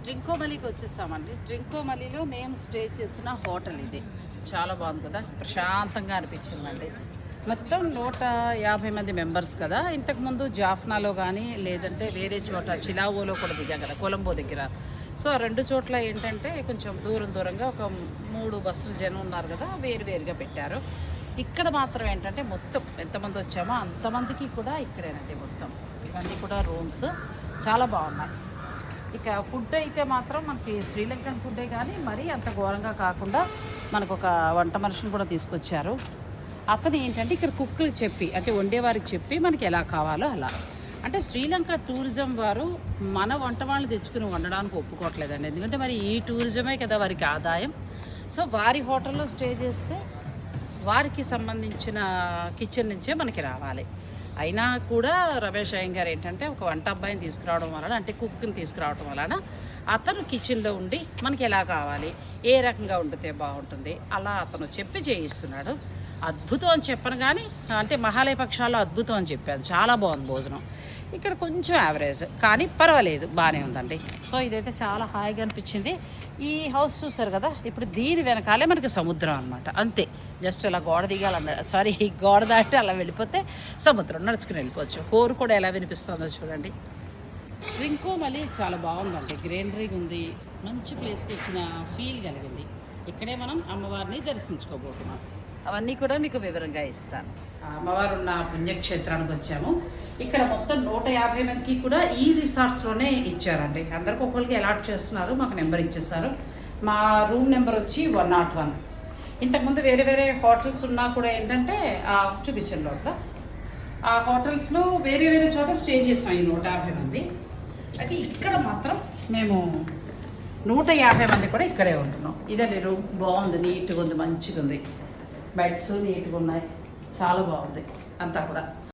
డ్రింకోమలికి వచ్చేసామండి. డ్రింకోమలిలో మేము స్టే చేసిన హోటల్ ఇది. చాలా బాగుంది కదా, ప్రశాంతంగా అనిపించిందండి. మొత్తం 150 మంది మెంబర్స్ కదా. ఇంతకుముందు జాఫ్నాలో కానీ లేదంటే వేరే చోట చిలావోలో కూడా దిగాం కదా, కొలంబో దగ్గర. సో ఆ 2 చోట్ల ఏంటంటే కొంచెం దూరంగా ఒక 3 బస్సులు జనం ఉన్నారు కదా, వేరుగా పెట్టారు. ఇక్కడ మాత్రం ఏంటంటే మొత్తం ఎంతమంది వచ్చామో అంతమందికి కూడా ఇక్కడేనండి. మొత్తం ఇవన్నీ కూడా రూమ్స్ చాలా బాగున్నాయి. ఇక ఫుడ్ అయితే మాత్రం మనకి శ్రీలంకన్ ఫుడ్డే, కానీ మరీ అంత ఘోరంగా కాకుండా మనకు ఒక వంట మనిషిని కూడా తీసుకొచ్చారు. అతను ఏంటంటే ఇక్కడ కుక్కులకు చెప్పి, అంటే వండేవారికి చెప్పి మనకి ఎలా కావాలో అలా. అంటే శ్రీలంక టూరిజం వారు మన వంట వాళ్ళు తెచ్చుకుని వండడానికి ఒప్పుకోవట్లేదండి. ఎందుకంటే మరి ఈ టూరిజమే కదా వారికి ఆదాయం. సో వారి హోటల్లో స్టే చేస్తే వారికి సంబంధించిన కిచెన్ నుంచే మనకి రావాలి. అయినా కూడా రమేష్ అయ్యంగారు ఏంటంటే ఒక వంట అబ్బాయిని తీసుకురావడం వలన, అంటే కుక్ని తీసుకురావడం వలన అతను కిచెన్లో ఉండి మనకి ఎలా కావాలి, ఏ రకంగా వండితే బాగుంటుంది అలా అతను చెప్పి చేయిస్తున్నాడు. అద్భుతం అని చెప్పను కానీ, అంటే మహాలయ పక్షాల్లో అద్భుతం అని చెప్పాను. చాలా బాగుంది భోజనం. ఇక్కడ కొంచెం యావరేజ్, కానీ పర్వాలేదు, బాగానే ఉందండి. సో ఇదైతే చాలా హాయిగా అనిపించింది. ఈ హౌస్ చూసారు కదా, ఇప్పుడు దీని వెనకాలే మనకి సముద్రం అనమాట. అంతే, జస్ట్ అలా గోడ దాటి అలా వెళ్ళిపోతే సముద్రం, నడుచుకుని వెళ్ళిపోవచ్చు. హోరు కూడా ఎలా వినిపిస్తుందో చూడండి. డ్రింకోమలి చాలా బాగుందండి, గ్రీనరీగా ఉంది, మంచి ప్లేస్కి వచ్చిన ఫీల్ కలిగింది. ఇక్కడే మనం అమ్మవారిని దర్శించుకోబోతున్నాం. అవన్నీ కూడా మీకు వివరంగా ఇస్తాను. అమ్మవారు ఉన్న పుణ్యక్షేత్రానికి వచ్చాము. ఇక్కడ మొత్తం 150 మందికి కూడా ఈ రిసార్ట్స్లోనే ఇచ్చారండి. అందరికి ఒక్కొక్కరికి అలాట్ చేస్తున్నారు. మాకు నెంబర్ ఇచ్చేస్తారు. మా రూమ్ నెంబర్ వచ్చి 101. ఇంతకుముందు వేరే హోటల్స్ ఉన్నా కూడా ఏంటంటే చూపించాను లోపల. ఆ హోటల్స్లో వేరే చోట స్టే చేసాం ఈ 150 మంది. అయితే ఇక్కడ మాత్రం మేము 150 మంది కూడా ఇక్కడే ఉంటున్నాం. ఇదండి రూమ్. బాగుంది, నీట్గా ఉంది, మంచిగా ఉంది. బెడ్స్ నీట్గా ఉన్నాయి, చాలా బాగుంది అంతా కూడా.